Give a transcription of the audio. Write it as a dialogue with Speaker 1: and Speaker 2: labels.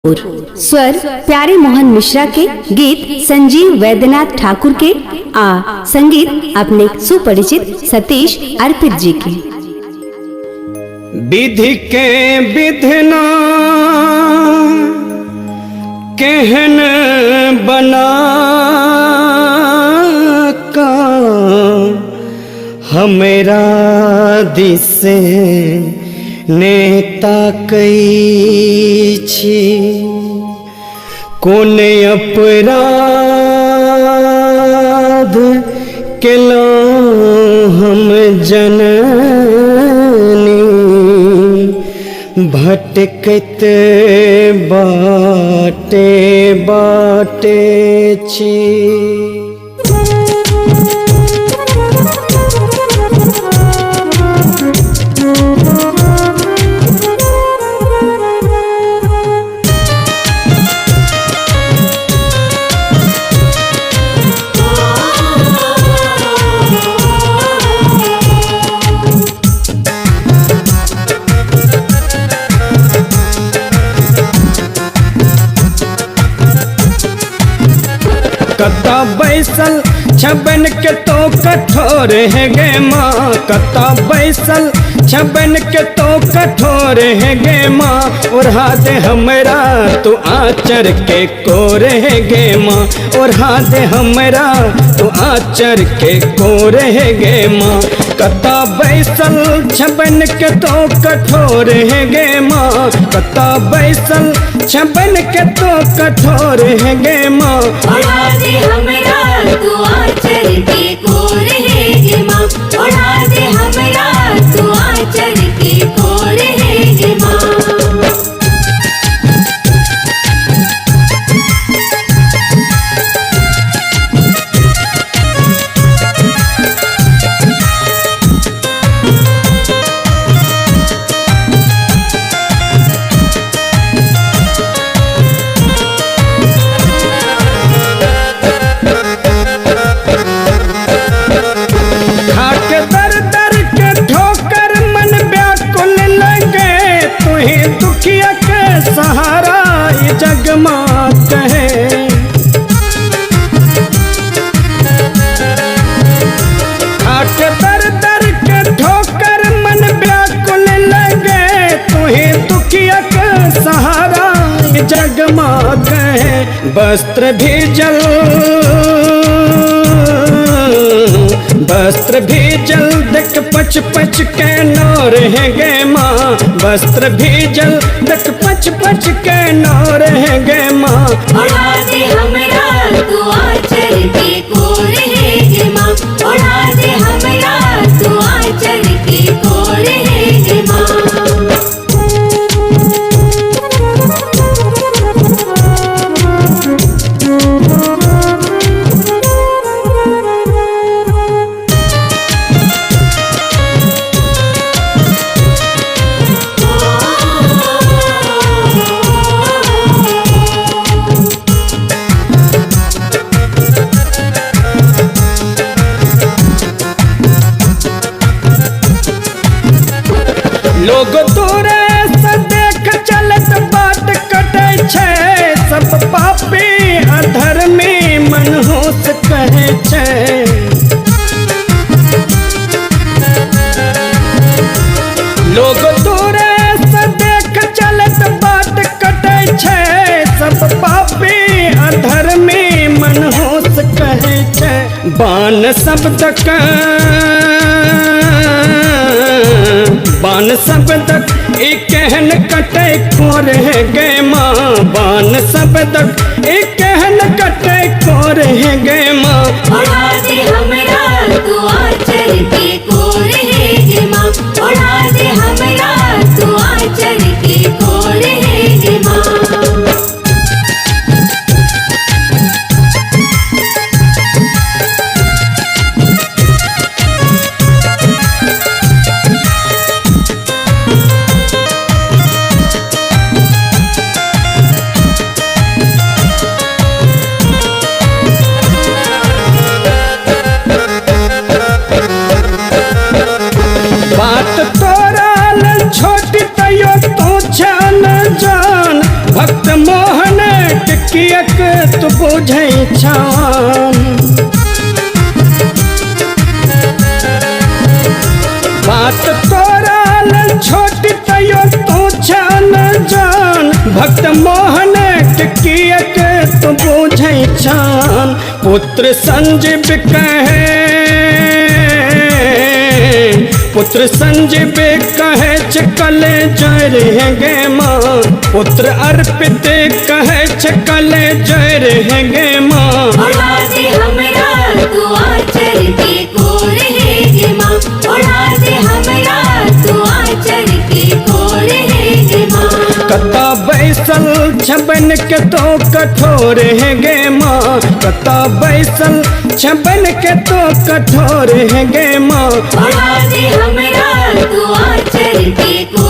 Speaker 1: स्वर प्यारे मोहन मिश्रा के, गीत संजीव वैद्यनाथ ठाकुर के, संगीत अपने सुपरिचित सतीश अर्पित जी के।
Speaker 2: विधि के विधना कहन बना का हमेरा दिसे नेता कई छी कोने अपराध केला हम जननी भटकत बाटे बाटे छी। कत्ता बैसल छबन के तो कठोर है गे माँ, कत्ता बैसल छबन के तो कठोर है गे माँ, और हाथ हमरा तू आचर के कोर है गे माँ, और हाथ हमरा तू आचर के कोर है गे माँ। कत्ता बैसल छबन के तो कठोर है गे माँ, कत्ता बैसल छबन के तो कठोर है गे माँ,
Speaker 3: हमरा तू आचर के कोर है गे माँ, ओढ़ा दे हमरा तू आचर के कोर है गे माँ।
Speaker 2: सहारा ये जग माँ कहे आके दर दर के ठोकर मन व्याकुल लगे, तुम्हें दुखिया का सहारा ये जग माँ कहे। वस्त्र भी जल देख पच पच के नौर है गे माँ, वस्त्र भी जल देख पच पच के नौर है गे माँ,
Speaker 3: ओढ़ा दे हमरा तू आचर के कोर है गे माँ, ओढ़ा दे हमरा तू आचर के कोर है गे माँ।
Speaker 2: लोग दूरे से देख चलत बाट कटे छे, सब पापी अधर्मी मनहूस कहे छे। लोग दूरे से देख चलत बाट कटे छे, सब पापी अधर्मी मनहूस कहे छे। बान शब्द एक कहन कटे खोर है गे माँ, बान शब्द एक कहन कटे खोर है गे माँ,
Speaker 3: ओढ़ा दे हमरा तू आचर के कोर है गे माँ, ओढ़ा दे हमरा तू आचर के कोर है गे माँ।
Speaker 2: कियक तू बुझै छान। बात तोरा लल छोटी तयो तू छान जान, भक्त मोहन के कियक तू बुझै छान। पुत्र संजीव कहे, पुत्र संजीव कहे कले जर गे माँ, पुत्र अर्पित कहे कले जर गे माँ।
Speaker 3: उड़ा दे हमरा तू आचर के कोर है गे माँ, उड़ा दे हमरा तू आचर के कोर है गे माँ।
Speaker 2: कता बैसल छबन के तो कठोर है गे माँ, कता बैसल छबन के तो कठोर है गे माँ।
Speaker 3: उड़ा दे हमरा तू आचर के कोर